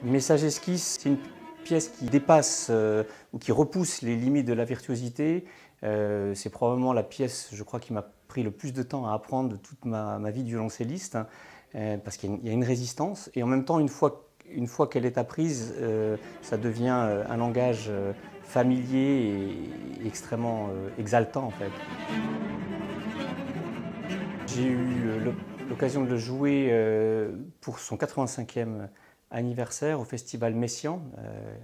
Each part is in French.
Message esquisse, c'est une pièce qui dépasse ou qui repousse les limites de la virtuosité. C'est probablement la pièce, je crois, qui m'a pris le plus de temps à apprendre de toute ma vie de violoncelliste, hein, parce qu'il y a une résistance. Et en même temps, une fois qu'elle est apprise, ça devient un langage familier et extrêmement exaltant, en fait. J'ai eu l'occasion de le jouer pour son 85e anniversaire au festival Messian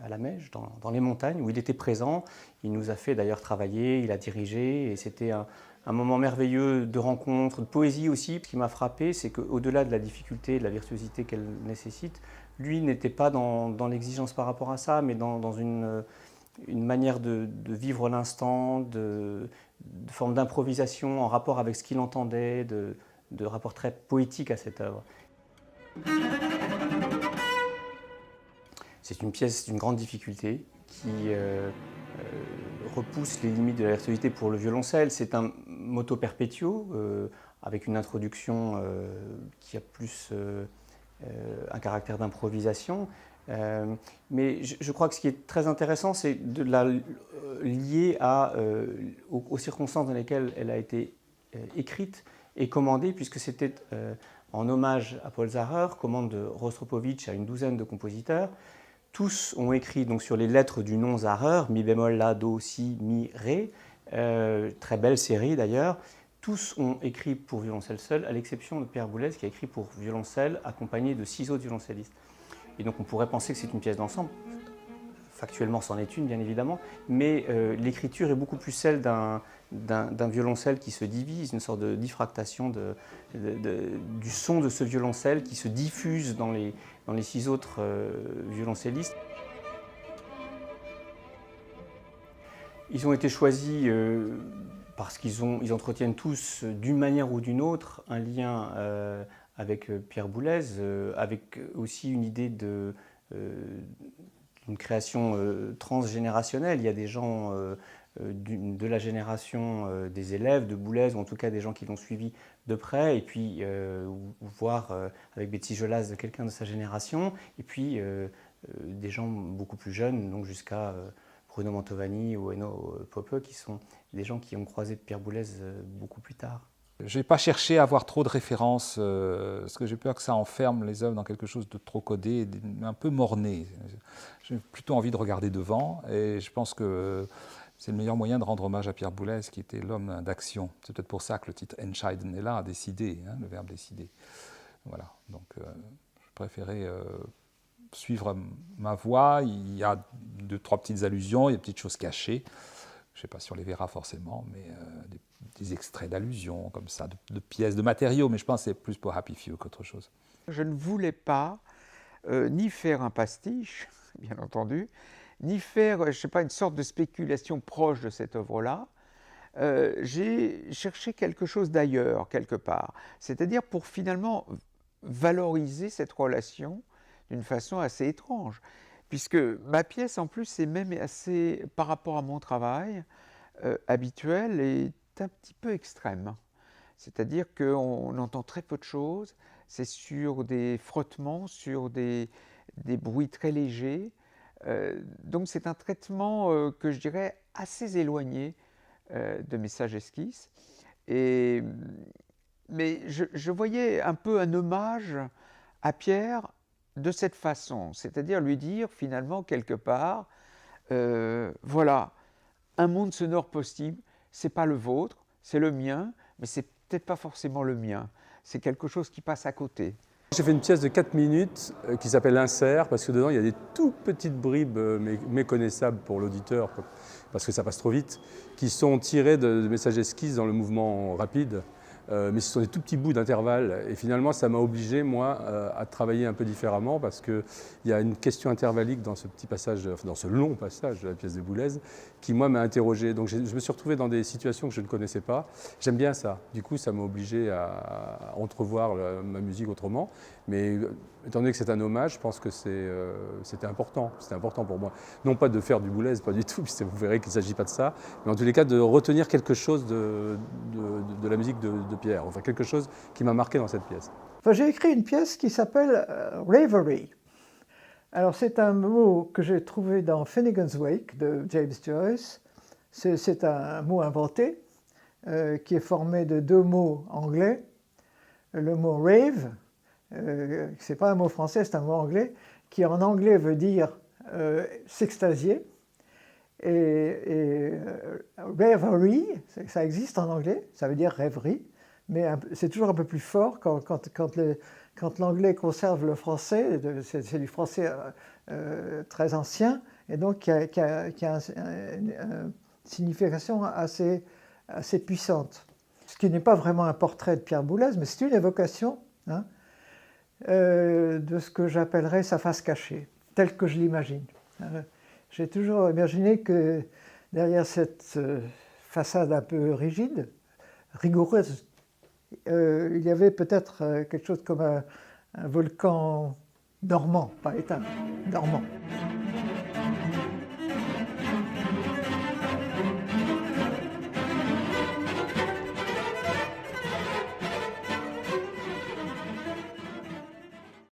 à la Meije, dans les montagnes, où il était présent. Il nous a fait d'ailleurs travailler, il a dirigé, et c'était un moment merveilleux de rencontre, de poésie aussi. Ce qui m'a frappé, c'est qu'au-delà de la difficulté, de la virtuosité qu'elle nécessite, lui n'était pas dans l'exigence par rapport à ça, mais dans une manière de vivre l'instant, de forme d'improvisation en rapport avec ce qu'il entendait, de rapport très poétique à cette œuvre. C'est une pièce d'une grande difficulté qui repousse les limites de la virtuosité pour le violoncelle. C'est un moto perpetuo avec une introduction qui a plus un caractère d'improvisation. Mais je crois que ce qui est très intéressant, c'est de la lier aux circonstances dans lesquelles elle a été écrite et commandée, puisque c'était en hommage à Paul Zarer, commande de Rostropovitch à une douzaine de compositeurs. Tous ont écrit donc, sur les lettres du nom Zarer, mi bémol, la, do, si, mi, ré, très belle série d'ailleurs. Tous ont écrit pour violoncelle seul, à l'exception de Pierre Boulez qui a écrit pour violoncelle accompagné de 6 autres violoncellistes. Et donc on pourrait penser que c'est une pièce d'ensemble. Factuellement, c'en est une, bien évidemment, mais l'écriture est beaucoup plus celle d'un violoncelle qui se divise, une sorte de diffractation du son de ce violoncelle qui se diffuse dans les 6 autres violoncellistes. Ils ont été choisis parce qu'ils entretiennent tous, d'une manière ou d'une autre, un lien avec Pierre Boulez, avec aussi une idée d'une création transgénérationnelle. Il y a des gens de la génération des élèves de Boulez, ou en tout cas des gens qui l'ont suivi de près, et puis voir avec Betsy Jolas quelqu'un de sa génération, et puis des gens beaucoup plus jeunes, donc jusqu'à Bruno Mantovani ou Enno Poppe, qui sont des gens qui ont croisé Pierre Boulez beaucoup plus tard. Je n'ai pas cherché à avoir trop de références, parce que j'ai peur que ça enferme les œuvres dans quelque chose de trop codé, un peu morné. J'ai plutôt envie de regarder devant, et je pense que c'est le meilleur moyen de rendre hommage à Pierre Boulez, qui était l'homme d'action. C'est peut-être pour ça que le titre « Entscheiden » est là, décider, hein, le verbe décider. Voilà, donc je préférais suivre ma voie. Il y a 2-3 petites allusions, il y a des petites choses cachées. Je ne sais pas si on les verra forcément, mais des extraits d'allusions comme ça, de pièces, de matériaux, mais je pense que c'est plus pour Happy Few qu'autre chose. Je ne voulais pas ni faire un pastiche, bien entendu, ni faire, je ne sais pas, une sorte de spéculation proche de cette œuvre-là. J'ai cherché quelque chose d'ailleurs, quelque part, c'est-à-dire pour finalement valoriser cette relation d'une façon assez étrange, puisque ma pièce, en plus, est même assez, par rapport à mon travail habituel, est un petit peu extrême. C'est-à-dire qu'on entend très peu de choses, c'est sur des frottements, sur des bruits très légers. Donc c'est un traitement que je dirais assez éloigné de Message esquisse. Mais je voyais un peu un hommage à Pierre de cette façon, c'est-à-dire lui dire finalement quelque part, voilà, un monde sonore possible, c'est pas le vôtre, c'est le mien, mais c'est peut-être pas forcément le mien, c'est quelque chose qui passe à côté. J'ai fait une pièce de 4 minutes qui s'appelle Insert, parce que dedans il y a des toutes petites bribes méconnaissables pour l'auditeur, parce que ça passe trop vite, qui sont tirées de Message esquisse dans le mouvement rapide. Mais ce sont des tout petits bouts d'intervalle. Et finalement, ça m'a obligé, moi, à travailler un peu différemment parce qu'il y a une question intervallique dans ce petit passage, dans ce long passage de la pièce de Boulez, qui, moi, m'a interrogé. Donc, je me suis retrouvé dans des situations que je ne connaissais pas. J'aime bien ça. Du coup, ça m'a obligé à entrevoir ma musique autrement. Mais étant donné que c'est un hommage, je pense que c'était important. C'était important pour moi. Non pas de faire du Boulez, pas du tout, puisque vous verrez qu'il ne s'agit pas de ça. Mais en tous les cas, de retenir quelque chose de la musique de Pierre. Enfin, quelque chose qui m'a marqué dans cette pièce. Enfin, j'ai écrit une pièce qui s'appelle Reverie. Alors c'est un mot que j'ai trouvé dans Finnegan's Wake de James Joyce. C'est un mot inventé qui est formé de deux mots anglais. Le mot rave, c'est pas un mot français, c'est un mot anglais, qui en anglais veut dire s'extasier. Et reverie, ça existe en anglais, ça veut dire rêverie, mais c'est toujours un peu plus fort quand l'anglais conserve le français, c'est du français très ancien, et donc qui a une signification assez puissante. Ce qui n'est pas vraiment un portrait de Pierre Boulez, mais c'est une évocation hein, de ce que j'appellerais sa face cachée, telle que je l'imagine. J'ai toujours imaginé que derrière cette façade un peu rigide, rigoureuse, il y avait peut-être quelque chose comme un volcan dormant, pas éteint, dormant.